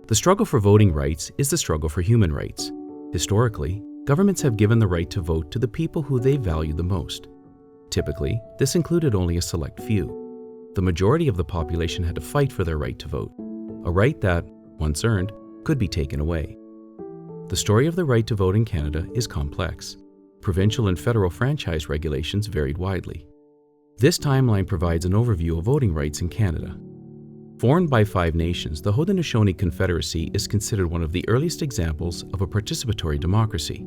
The struggle for voting rights is the struggle for human rights. Historically, governments have given the right to vote to the people who they value the most. Typically, this included only a select few. The majority of the population had to fight for their right to vote, a right that, once earned, could be taken away. The story of the right to vote in Canada is complex. Provincial and federal franchise regulations varied widely. This timeline provides an overview of voting rights in Canada. Formed by 5 nations, the Haudenosaunee Confederacy is considered one of the earliest examples of a participatory democracy.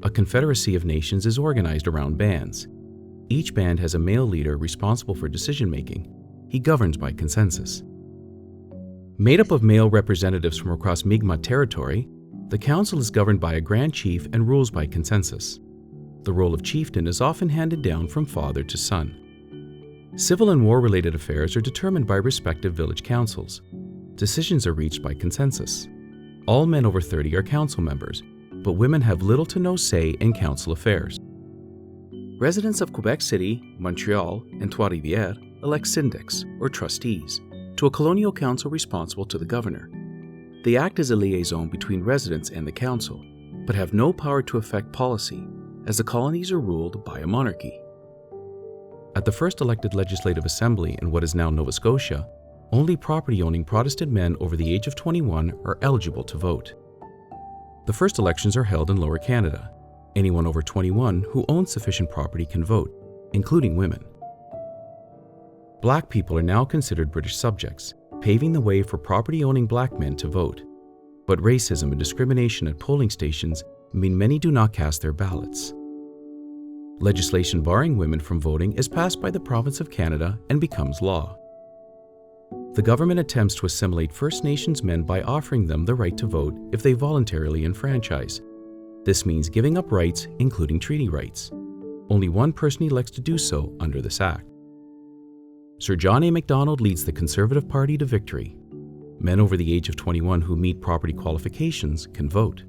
A confederacy of nations is organized around bands. Each band has a male leader responsible for decision-making. He governs by consensus. Made up of male representatives from across Mi'kmaq territory, the council is governed by a grand chief and rules by consensus. The role of chieftain is often handed down from father to son. Civil and war-related affairs are determined by respective village councils. Decisions are reached by consensus. All men over 30 are council members, but women have little to no say in council affairs. Residents of Quebec City, Montreal, and Trois-Rivières elect syndics, or trustees, to a colonial council responsible to the governor. They act as a liaison between residents and the council, but have no power to affect policy, as the colonies are ruled by a monarchy. At the first elected Legislative Assembly in what is now Nova Scotia, only property-owning Protestant men over the age of 21 are eligible to vote. The first elections are held in Lower Canada. Anyone over 21 who owns sufficient property can vote, including women. Black people are now considered British subjects, paving the way for property-owning black men to vote. But racism and discrimination at polling stations mean many do not cast their ballots. Legislation barring women from voting is passed by the Province of Canada and becomes law. The government attempts to assimilate First Nations men by offering them the right to vote if they voluntarily enfranchise. This means giving up rights, including treaty rights. Only one person elects to do so under this act. Sir John A. Macdonald leads the Conservative Party to victory. Men over the age of 21 who meet property qualifications can vote.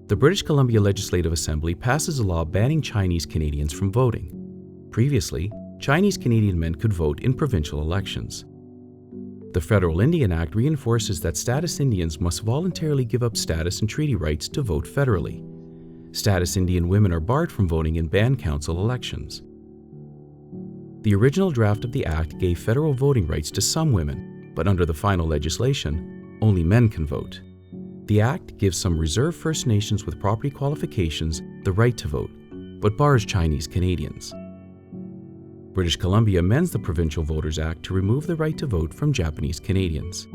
The British Columbia Legislative Assembly passes a law banning Chinese Canadians from voting. Previously, Chinese Canadian men could vote in provincial elections. The Federal Indian Act reinforces that status Indians must voluntarily give up status and treaty rights to vote federally. Status Indian women are barred from voting in band council elections. The original draft of the Act gave federal voting rights to some women, but under the final legislation, only men can vote. The Act gives some reserved First Nations with property qualifications the right to vote, but bars Chinese Canadians. British Columbia amends the Provincial Voters Act to remove the right to vote from Japanese Canadians.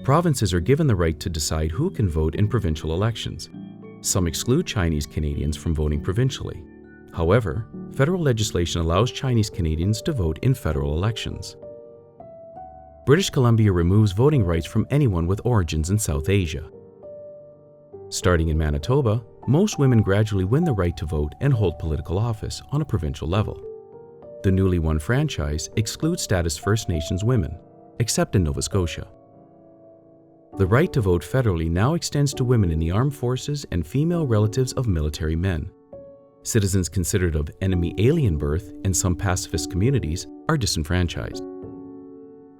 Provinces are given the right to decide who can vote in provincial elections. Some exclude Chinese Canadians from voting provincially. However, federal legislation allows Chinese Canadians to vote in federal elections. British Columbia removes voting rights from anyone with origins in South Asia. Starting in Manitoba, most women gradually win the right to vote and hold political office on a provincial level. The newly won franchise excludes status First Nations women, except in Nova Scotia. The right to vote federally now extends to women in the armed forces and female relatives of military men. Citizens considered of enemy alien birth in some pacifist communities are disenfranchised.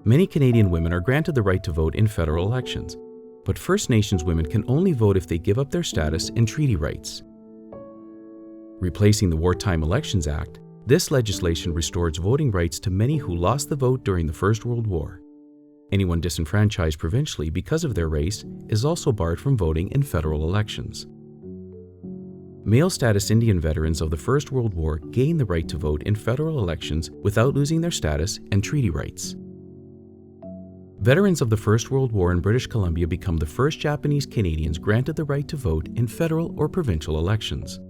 Many Canadian women are granted the right to vote in federal elections, but First Nations women can only vote if they give up their status and treaty rights. Replacing the Wartime Elections Act, this legislation restores voting rights to many who lost the vote during the First World War. Anyone disenfranchised provincially because of their race is also barred from voting in federal elections. Male status Indian veterans of the First World War gain the right to vote in federal elections without losing their status and treaty rights. Veterans of the First World War in British Columbia become the first Japanese Canadians granted the right to vote in federal or provincial elections.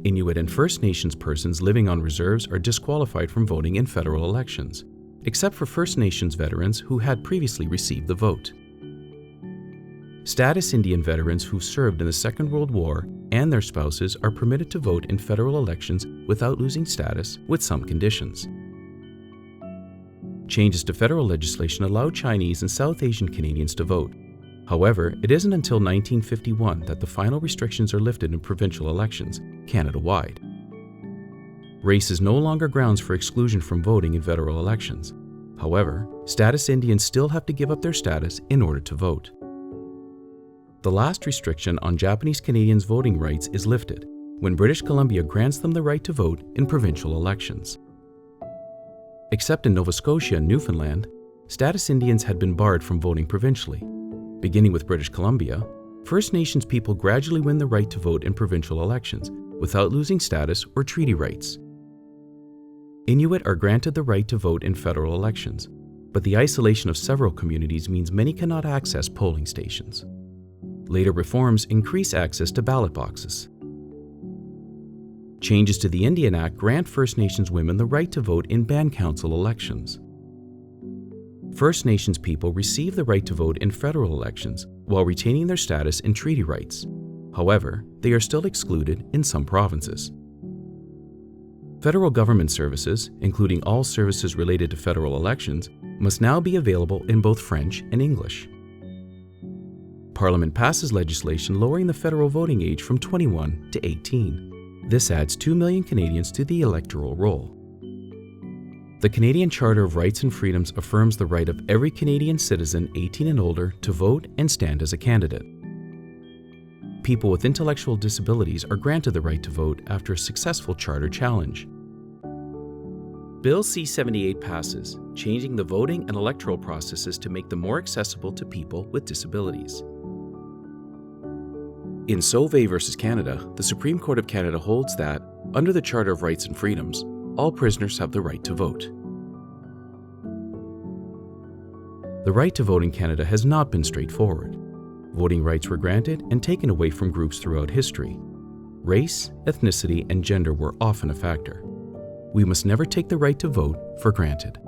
Inuit and First Nations persons living on reserves are disqualified from voting in federal elections, except for First Nations veterans who had previously received the vote. Status Indian veterans who served in the Second World War and their spouses are permitted to vote in federal elections without losing status, with some conditions. Changes to federal legislation allow Chinese and South Asian Canadians to vote. However, it isn't until 1951 that the final restrictions are lifted in provincial elections, Canada-wide. Race is no longer grounds for exclusion from voting in federal elections. However, status Indians still have to give up their status in order to vote. The last restriction on Japanese Canadians' voting rights is lifted when British Columbia grants them the right to vote in provincial elections. Except in Nova Scotia and Newfoundland, status Indians had been barred from voting provincially. Beginning with British Columbia, First Nations people gradually win the right to vote in provincial elections without losing status or treaty rights. Inuit are granted the right to vote in federal elections, but the isolation of several communities means many cannot access polling stations. Later reforms increase access to ballot boxes. Changes to the Indian Act grant First Nations women the right to vote in band council elections. First Nations people receive the right to vote in federal elections while retaining their status and treaty rights. However, they are still excluded in some provinces. Federal government services, including all services related to federal elections, must now be available in both French and English. Parliament passes legislation lowering the federal voting age from 21 to 18. This adds 2 million Canadians to the electoral roll. The Canadian Charter of Rights and Freedoms affirms the right of every Canadian citizen 18 and older to vote and stand as a candidate. People with intellectual disabilities are granted the right to vote after a successful charter challenge. Bill C-78 passes, changing the voting and electoral processes to make them more accessible to people with disabilities. In Sauvé v. Canada, the Supreme Court of Canada holds that, under the Charter of Rights and Freedoms, all prisoners have the right to vote. The right to vote in Canada has not been straightforward. Voting rights were granted and taken away from groups throughout history. Race, ethnicity, and gender were often a factor. We must never take the right to vote for granted.